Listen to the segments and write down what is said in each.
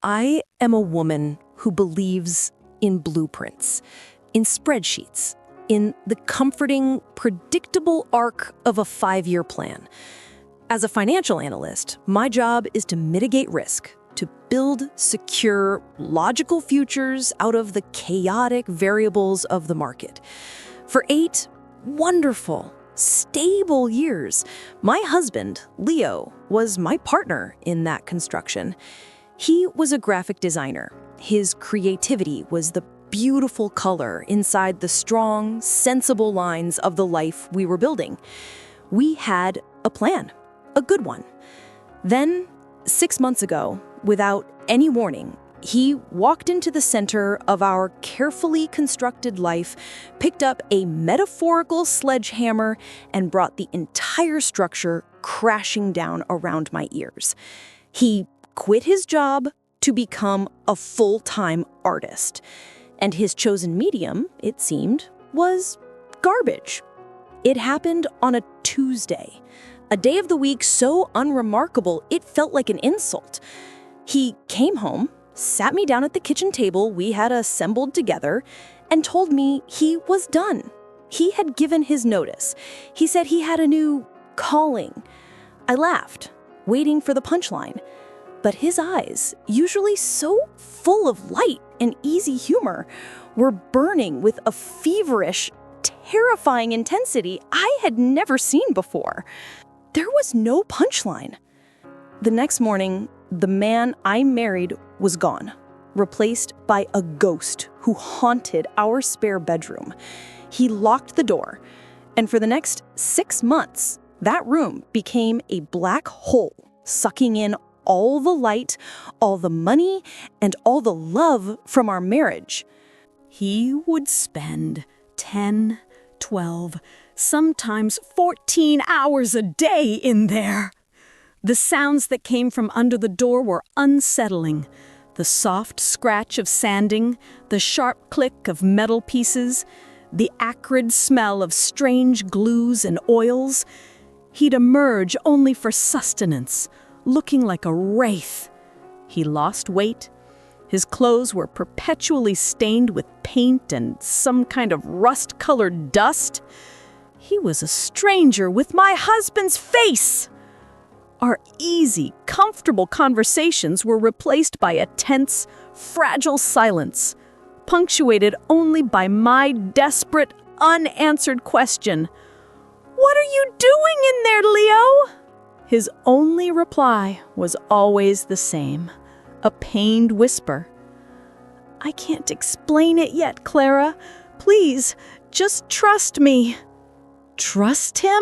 I am a woman who believes in blueprints, in spreadsheets, in the comforting, predictable arc of a 5-year plan. As a financial analyst, my job is to mitigate risk, to build secure, logical futures out of the chaotic variables of the market. For 8 wonderful, stable years, my husband, Leo, was my partner in that construction. He was a graphic designer. His creativity was the beautiful color inside the strong, sensible lines of the life we were building. We had a plan, a good one. Then, 6 months ago, without any warning, he walked into the center of our carefully constructed life, picked up a metaphorical sledgehammer, and brought the entire structure crashing down around my ears. He quit his job to become a full-time artist. And his chosen medium, it seemed, was garbage. It happened on a Tuesday, a day of the week so unremarkable it felt like an insult. He came home, sat me down at the kitchen table we had assembled together, and told me he was done. He had given his notice. He said he had a new calling. I laughed, waiting for the punchline. But his eyes, usually so full of light and easy humor, were burning with a feverish, terrifying intensity I had never seen before. There was no punchline. The next morning, the man I married was gone, replaced by a ghost who haunted our spare bedroom. He locked the door, and for the next 6 months, that room became a black hole, sucking in all the light, all the money, and all the love from our marriage. He would spend 10, 12, sometimes 14 hours a day in there. The sounds that came from under the door were unsettling. The soft scratch of sanding, the sharp click of metal pieces, the acrid smell of strange glues and oils. He'd emerge only for sustenance, looking like a wraith. He lost weight. His clothes were perpetually stained with paint and some kind of rust-colored dust. He was a stranger with my husband's face. Our easy, comfortable conversations were replaced by a tense, fragile silence, punctuated only by my desperate, unanswered question, "What are you doing in there, Leo?" His only reply was always the same, a pained whisper. "I can't explain it yet, Clara. Please, just trust me." Trust him?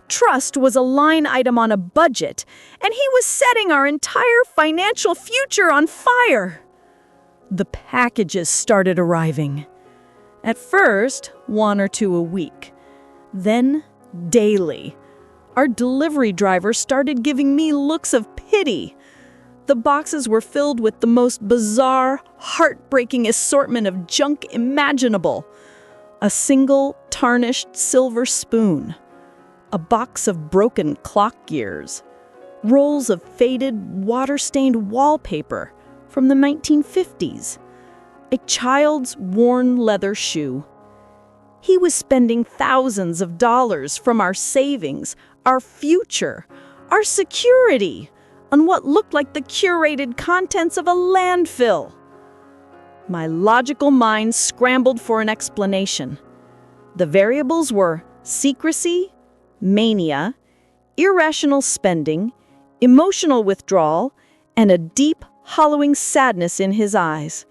Trust was a line item on a budget, and he was setting our entire financial future on fire. The packages started arriving. At first, 1 or 2 a week. Then, daily. Our delivery driver started giving me looks of pity. The boxes were filled with the most bizarre, heartbreaking assortment of junk imaginable. A single, tarnished silver spoon. A box of broken clock gears. Rolls of faded, water-stained wallpaper from the 1950s. A child's worn leather shoe. He was spending thousands of dollars from our savings, our future, our security, on what looked like the curated contents of a landfill. My logical mind scrambled for an explanation. The variables were secrecy, mania, irrational spending, emotional withdrawal, and a deep, hollowing sadness in his eyes.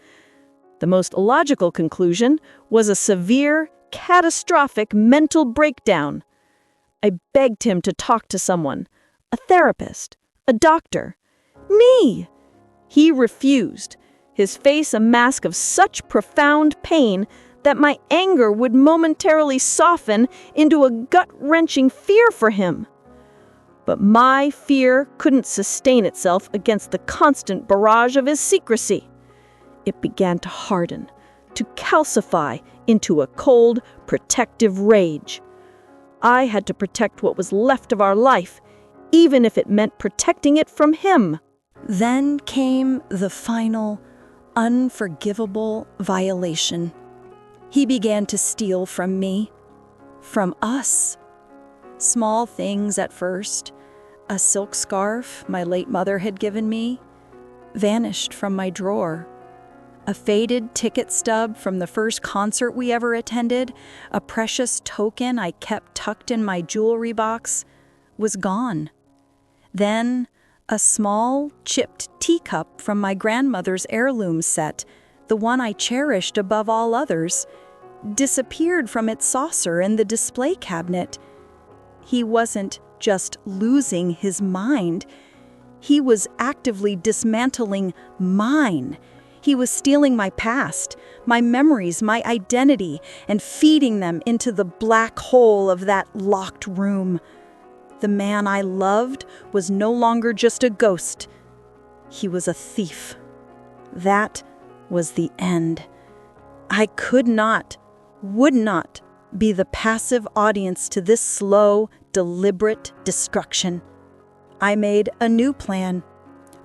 The most logical conclusion was a severe, catastrophic mental breakdown. I begged him to talk to someone, a therapist, a doctor. Me! He refused, his face a mask of such profound pain that my anger would momentarily soften into a gut-wrenching fear for him. But my fear couldn't sustain itself against the constant barrage of his secrecy. It began to harden, to calcify into a cold, protective rage. I had to protect what was left of our life, even if it meant protecting it from him. Then came the final, unforgivable violation. He began to steal from me, from us. Small things at first. A silk scarf my late mother had given me vanished from my drawer. A faded ticket stub from the first concert we ever attended, a precious token I kept tucked in my jewelry box, was gone. Then, a small, chipped teacup from my grandmother's heirloom set, the one I cherished above all others, disappeared from its saucer in the display cabinet. He wasn't just losing his mind. He was actively dismantling mine. He was stealing my past, my memories, my identity, and feeding them into the black hole of that locked room. The man I loved was no longer just a ghost. He was a thief. That was the end. I could not, would not, be the passive audience to this slow, deliberate destruction. I made a new plan,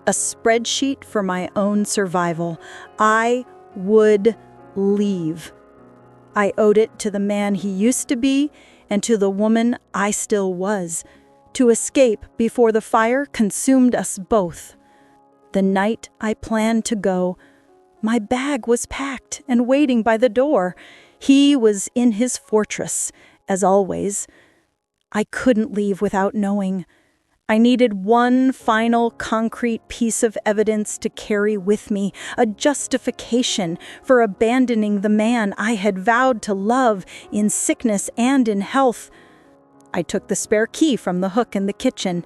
a spreadsheet for my own survival. I would leave. I owed it to the man he used to be and to the woman I still was, to escape before the fire consumed us both. The night I planned to go, my bag was packed and waiting by the door. He was in his fortress, as always. I couldn't leave without knowing. I needed one final concrete piece of evidence to carry with me, a justification for abandoning the man I had vowed to love in sickness and in health. I took the spare key from the hook in the kitchen.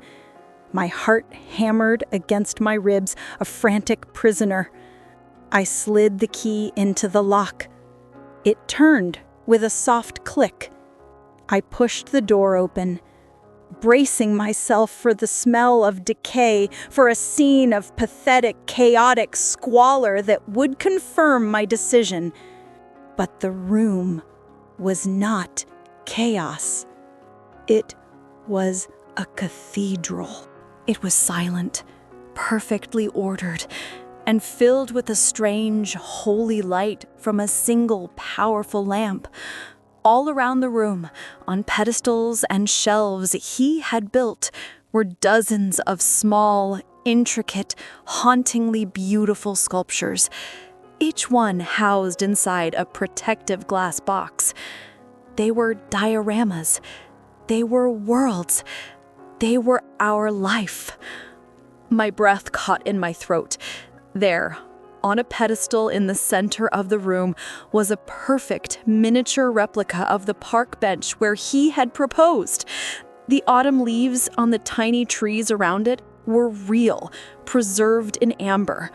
My heart hammered against my ribs, a frantic prisoner. I slid the key into the lock. It turned with a soft click. I pushed the door open, bracing myself for the smell of decay, for a scene of pathetic, chaotic squalor that would confirm my decision. But the room was not chaos. It was a cathedral. It was silent, perfectly ordered, and filled with a strange, holy light from a single powerful lamp. All around the room, on pedestals and shelves he had built, were dozens of small, intricate, hauntingly beautiful sculptures, each one housed inside a protective glass box. They were dioramas. They were worlds. They were our life. My breath caught in my throat. There, on a pedestal in the center of the room, was a perfect miniature replica of the park bench where he had proposed. The autumn leaves on the tiny trees around it were real, preserved in amber.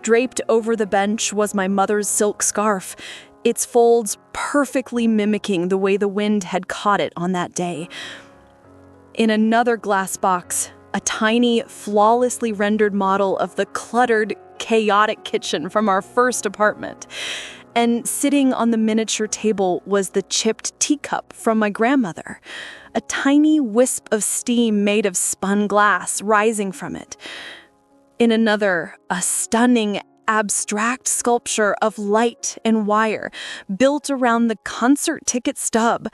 Draped over the bench was my mother's silk scarf, its folds perfectly mimicking the way the wind had caught it on that day. In another glass box, a tiny, flawlessly rendered model of the cluttered, chaotic kitchen from our first apartment. And sitting on the miniature table was the chipped teacup from my grandmother, a tiny wisp of steam made of spun glass rising from it. In another, a stunning, abstract sculpture of light and wire built around the concert ticket stub,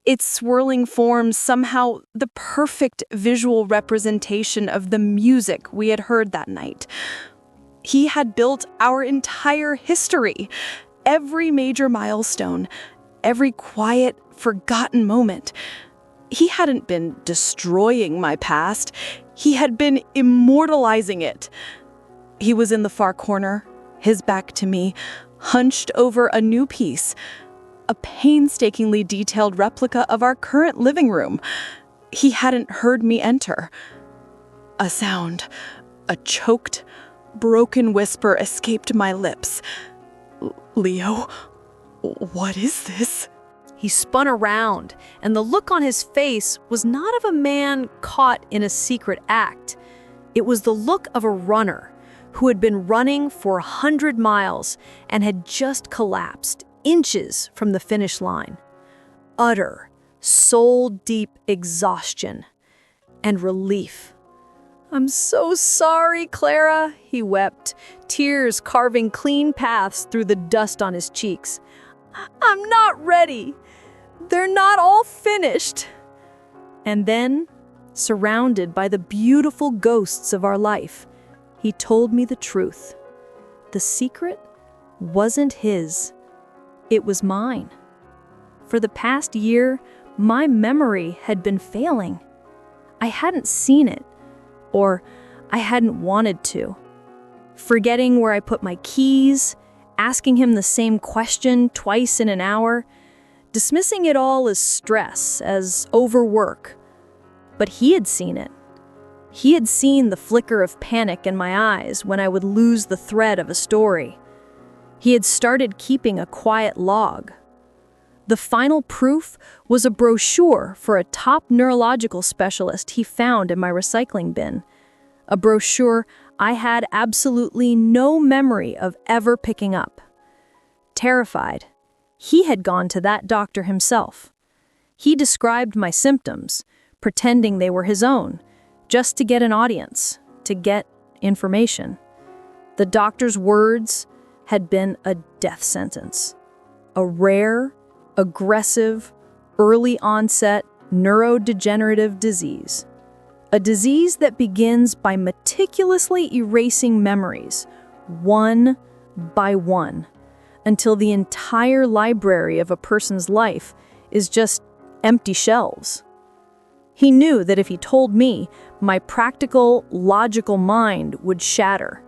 its swirling forms somehow the perfect visual representation of the music we had heard that night. He had built our entire history, every major milestone, every quiet, forgotten moment. He hadn't been destroying my past, he had been immortalizing it. He was in the far corner, his back to me, hunched over a new piece, a painstakingly detailed replica of our current living room. He hadn't heard me enter. A sound, a choked, broken whisper escaped my lips. "Leo, what is this?" He spun around, and the look on his face was not of a man caught in a secret act. It was the look of a runner who had been running for 100 miles and had just collapsed inches from the finish line. Utter, soul-deep exhaustion and relief. "I'm so sorry, Clara," he wept, tears carving clean paths through the dust on his cheeks. "I'm not ready. They're not all finished." And then, surrounded by the beautiful ghosts of our life, he told me the truth. The secret wasn't his. It was mine. For the past year, my memory had been failing. I hadn't seen it, or I hadn't wanted to. Forgetting where I put my keys, asking him the same question twice in an hour, dismissing it all as stress, as overwork. But he had seen it. He had seen the flicker of panic in my eyes when I would lose the thread of a story. He had started keeping a quiet log. The final proof was a brochure for a top neurological specialist he found in my recycling bin. A brochure I had absolutely no memory of ever picking up. Terrified, he had gone to that doctor himself. He described my symptoms, pretending they were his own, just to get an audience, to get information. The doctor's words had been a death sentence. A rare, aggressive, early-onset neurodegenerative disease. A disease that begins by meticulously erasing memories, one by one, until the entire library of a person's life is just empty shelves. He knew that if he told me, my practical, logical mind would shatter.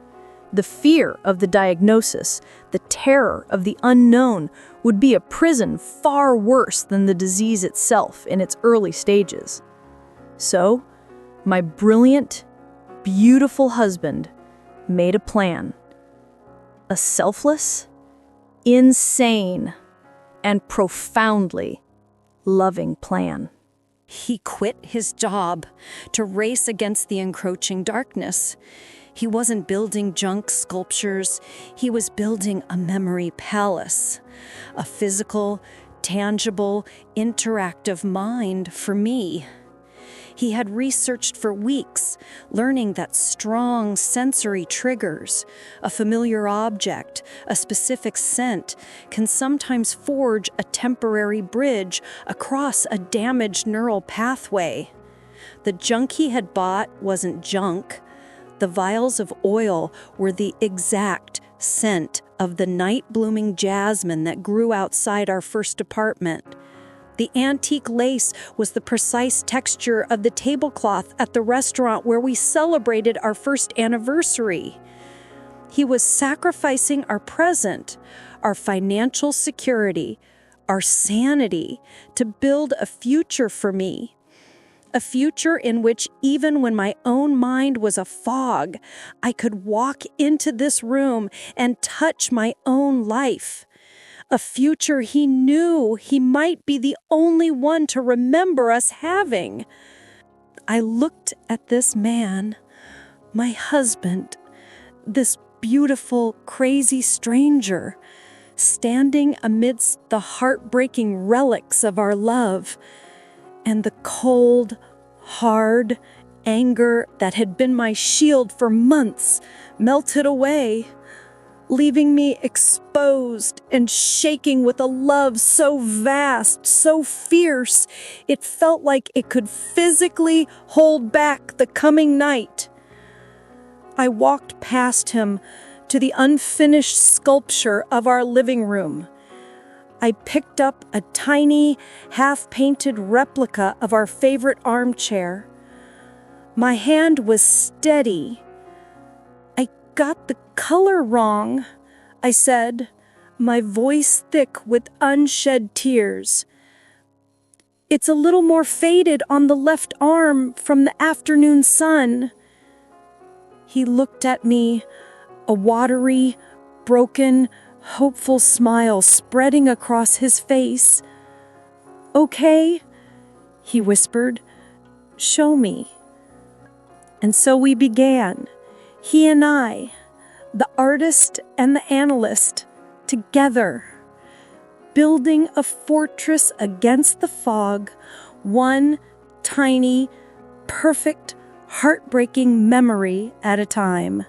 The fear of the diagnosis, the terror of the unknown, would be a prison far worse than the disease itself in its early stages. So, my brilliant, beautiful husband made a plan. A selfless, insane, and profoundly loving plan. He quit his job to race against the encroaching darkness. He wasn't building junk sculptures. He was building a memory palace, a physical, tangible, interactive mind for me. He had researched for weeks, learning that strong sensory triggers, a familiar object, a specific scent, can sometimes forge a temporary bridge across a damaged neural pathway. The junk he had bought wasn't junk. The vials of oil were the exact scent of the night-blooming jasmine that grew outside our first apartment. The antique lace was the precise texture of the tablecloth at the restaurant where we celebrated our first anniversary. He was sacrificing our present, our financial security, our sanity, to build a future for me. A future in which, even when my own mind was a fog, I could walk into this room and touch my own life. A future he knew he might be the only one to remember us having. I looked at this man, my husband, this beautiful, crazy stranger, standing amidst the heartbreaking relics of our love, and the cold, hard anger that had been my shield for months melted away, leaving me exposed and shaking with a love so vast, so fierce, it felt like it could physically hold back the coming night. I walked past him to the unfinished sculpture of our living room. I picked up a tiny, half-painted replica of our favorite armchair. My hand was steady. "I got the color wrong," I said, my voice thick with unshed tears. "It's a little more faded on the left arm from the afternoon sun." He looked at me, a watery, broken, hopeful smile spreading across his face. "Okay," he whispered, "show me." And so we began, he and I, the artist and the analyst, together, building a fortress against the fog, one tiny, perfect, heartbreaking memory at a time.